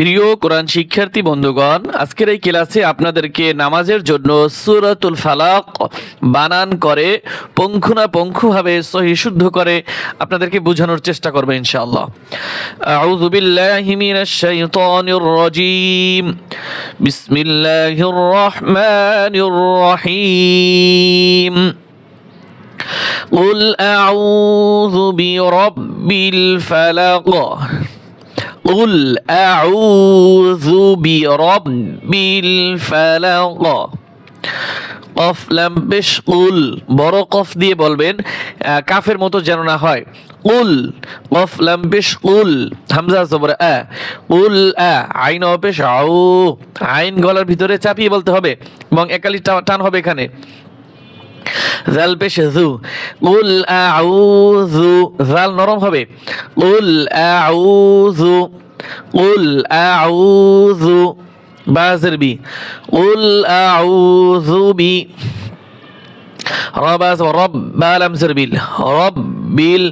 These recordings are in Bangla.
প্রিয় কোরআন শিক্ষার্থী বন্ধুগণ, আজকের এই ক্লাসে আপনাদেরকে নামাজের জন্য সূরাতুল ফালাক বানান করে পুঙ্খানুপুঙ্খভাবে সহিহ শুদ্ধ করে আপনাদেরকে বোঝানোর চেষ্টা করব ইনশাআল্লাহ। আউযু বিল্লাহি মিনাশ শাইতানির রাজীম। বিসমিল্লাহির রহমানির রহিম। قل أعوذ برب الفلق قل أعوذ برب الفلق কফ লাম পেশ কুল, বড় কফ দিয়ে বলবেন, কাফের মতো যেন না হয়। কুল কফ লাম পেশ কুল, হামজা জবর আ, কুল আ, আইন পেশ আউ, আইন গলার ভিতরে চাপিয়ে বলতে হবে এবং একালি টান হবে এখানে। জাল পেশ জু, কুল আউযু, জাল নরম হবে। কুল আউযু, কুল আউযু, বাজের বি, কুল আউযু বি, রবাজ রব, বালাম জরবিল, রব্বিল,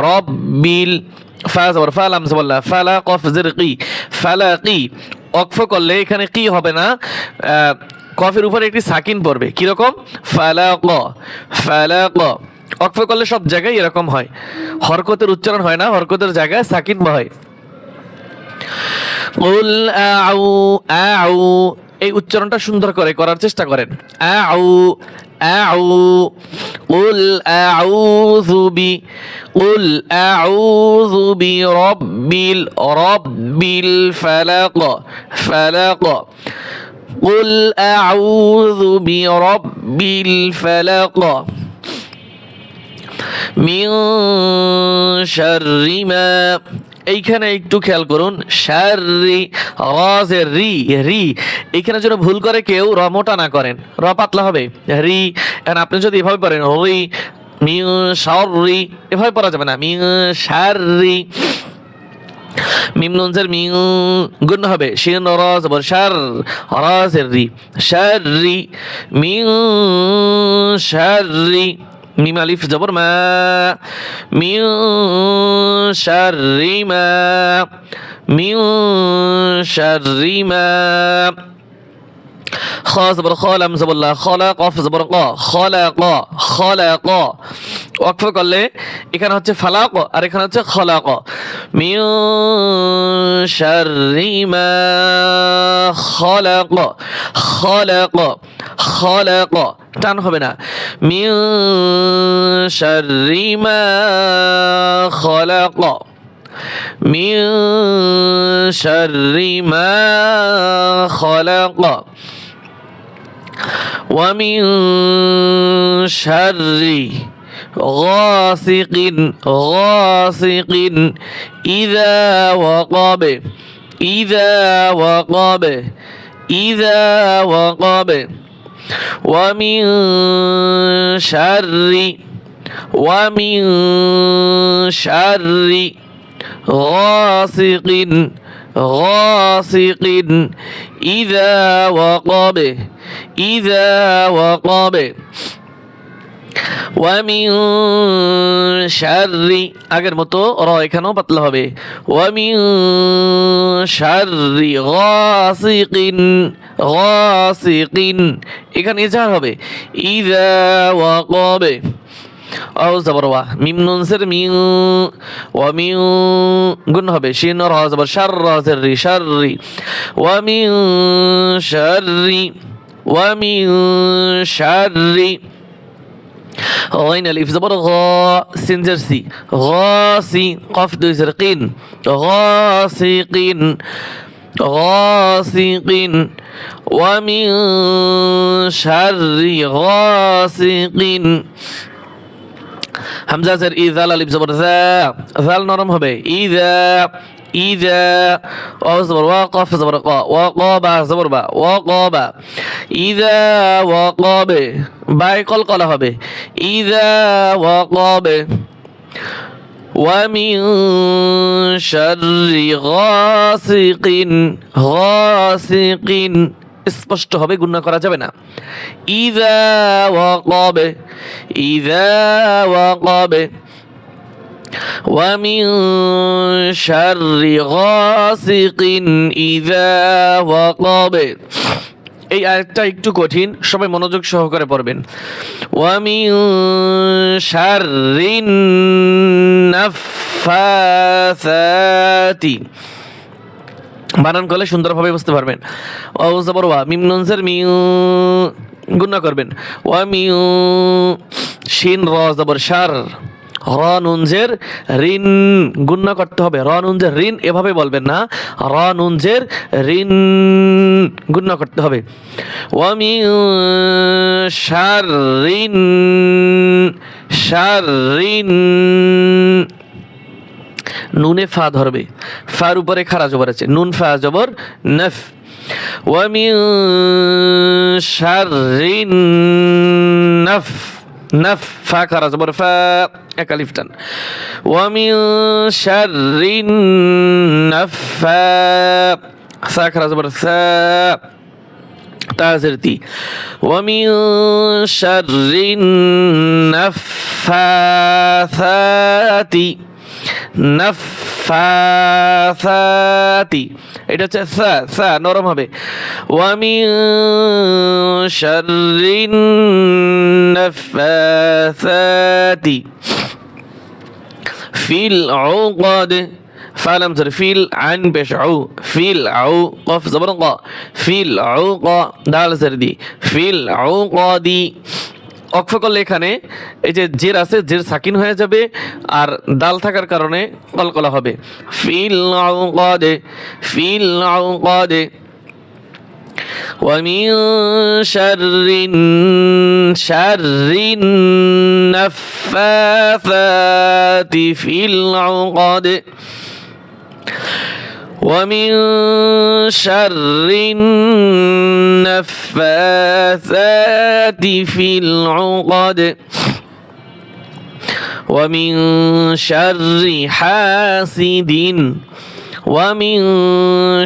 রব্বিল, ফাজর ফালাম জবল্লা, ফালা কফ জিরকি, ফালাকি। ওয়াকফ করলে এখানে কি হবে না, কফের উপরে একটি সাকিন পড়বে। কিরকম? ফালাক, ফালাক। ওয়াকফ করলে সব জায়গায় এরকম হয়, হরকতের উচ্চারণ হয় না, হরকতের জায়গায় সাকিন হয়। কুল আউ, আউ, এই উচ্চারণটা সুন্দর করে করার চেষ্টা করেন। আউ, আউ, কুল আউযু বি, কুল আউযু বি রব্বিল, রব্বিল ফালাক, ফালাক। قل أعوذ برب الفلق من شر ما, এইখানে একটু খেয়াল করুন, শাররি, রাজের রি, রি, এইখানে যেন ভুল করে কেউ র মোটা না করেন, র পাতলা হবে, রি। এখন আপনি যদি এভাবে পড়েন রি, মিন শাররি, এভাবে পড়া যাবে না, মিন শাররি। মিম নুনজের মিং গুণ হবে, শিন রা জবর শার, রাজের রি, শাররি, মিন শাররি, মিম আলিফ জবর মা, মিন শাররি মা, মিন শাররি মা। খ জবর খ, লাম জবর লা, খলা কফ জবর ক, খলাক, খলাক। ওয়াকফ করলে এখানে হচ্ছে ফালাক আর এখানে হচ্ছে খলাক। মিন শাররি মা খলাক, খলাক, খলাক, টান হবে না। মিন শাররি মা খলাক, মিন শাররি মা খলাক। ومن شر غاسق، غاسق إذا وقب، إذا وقب، إذا وقب. ومن شر، ومن شر غاسق، غاسق إذا وقب، إذا وقب. ومن شر, আগের মতো র এখানেও পাতলা হবে। ومن شر غاسق, غاسق, এখানে ইজহার হবে, إذا وقب। আও জবর ওয়া, মিম নুন জের মিন, ওয়া মিন গুণ হবে, শিন রা জবর শার, রাজের রি, শাররি। ওয়া মিন শাররি, ওয়া মিন শাররি, غين الف زبر غا، سين زر سي، غاسي، قاف دو زر قين، غاسقين، غاسقين. ومن شر غاسق, হামজা জের ই, জাল আলিফ জবর যা, জাল নরম হবে, ইযা, ইযা। ওয়া জবর ওয়া, কফ জবর ক, ওয়া ক্বা জবর বা, ওয়া ক্বা। ইযা ওয়াকাব, বাই কলকলা হবে, ইযা ওয়াকাব। ওয়া মিন শাররি গাসিকিন, গাসিকিন, স্পষ্ট হবে, গুণনা করা যাবে না। ইযা ওয়াকাব, ইযা ওয়াকাব। ومن شر غاسق إذا وقب এই আয়াতটা একটু কঠিন, সবাই মনোযোগ সহকারে পড়বেন। ওয়ামিন শাররিন নাফাসাতি, বানান করলে সুন্দরভাবে বুঝতে পারবেন। ওয়াও জবর ওয়া, মিম নুন জের মি, গুণনা করবেন। ওয়ামিউ, শিন র জবর শার, র নুন জের রিন, গুণনা করতে হবে। র নুন জের রিন এভাবে বলবেন না, র নুন জের রিন গুণনা করতে হবে। ওয়ামিউ শাররিন, শাররিন, নুনে ফা ধরবে, ফার উপরে খারা জবর আছে, নুন ফা জবর নফ। ওয়ামিন শাররিন নফ, নফ ফা খারা জবর ফা, এক আলিফ টান। ওয়ামিন শাররিন নাফা, সা খারা জবর সা, তাজরতি। ওয়ামিন শাররিন নাফাসাতি, নাফাসাতি, এটা হচ্ছে সা, সা নরম হবে। ওয়ামিন শাররিন নাফাসাতি ফিল উকদ, ফালাম জের ফিল, আইন পেশ আউ, ফিল আউ, কফ জবর ক, ফিল আউ ক, দাল জের দি, ফিল আউ ক দি। অক্ফ করলে এখানে এই যে জের আছে, জের সাকিন হয়ে যাবে, আর দাল থাকার কারণে কলকলা হবে। ফিল আউ ক দে, ফিল আউ ক দে। ومن شر النفاثات في العقد، ومن شر النفاثات في العقد، ومن شر حاسد، ومن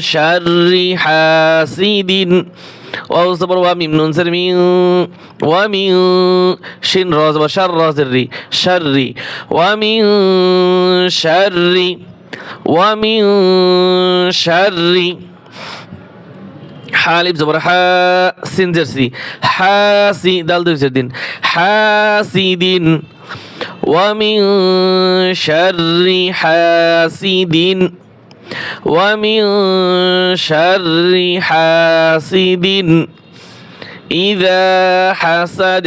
شر حاسد، واو زبر وميم نون زر مين، ومن شين راز وشر راز الري شر، ومن شر، ومن شر حالب زبر حا، سين جرسي حاسي، دال دو جردين حاسد، ومن شر حاسد، ومن شر حاسد إذا حسد،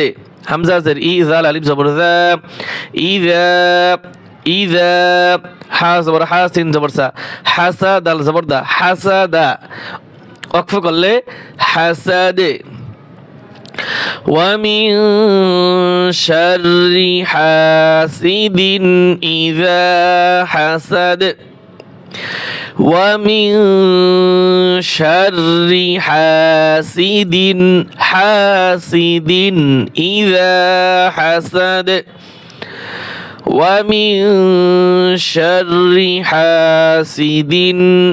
همزة زر إذا، الألف زبر ذا، إذا، إذا حا زبر حاسين زبر سا، حسد الزبر دا، حسد وقف করলে حسد، ومن شر حاسد إذا حسد، ومن شر حاسد، حاسد إذا حسد، ومن شر حاسد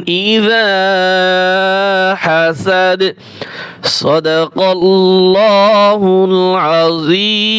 إذا حسد صدق الله العظيم.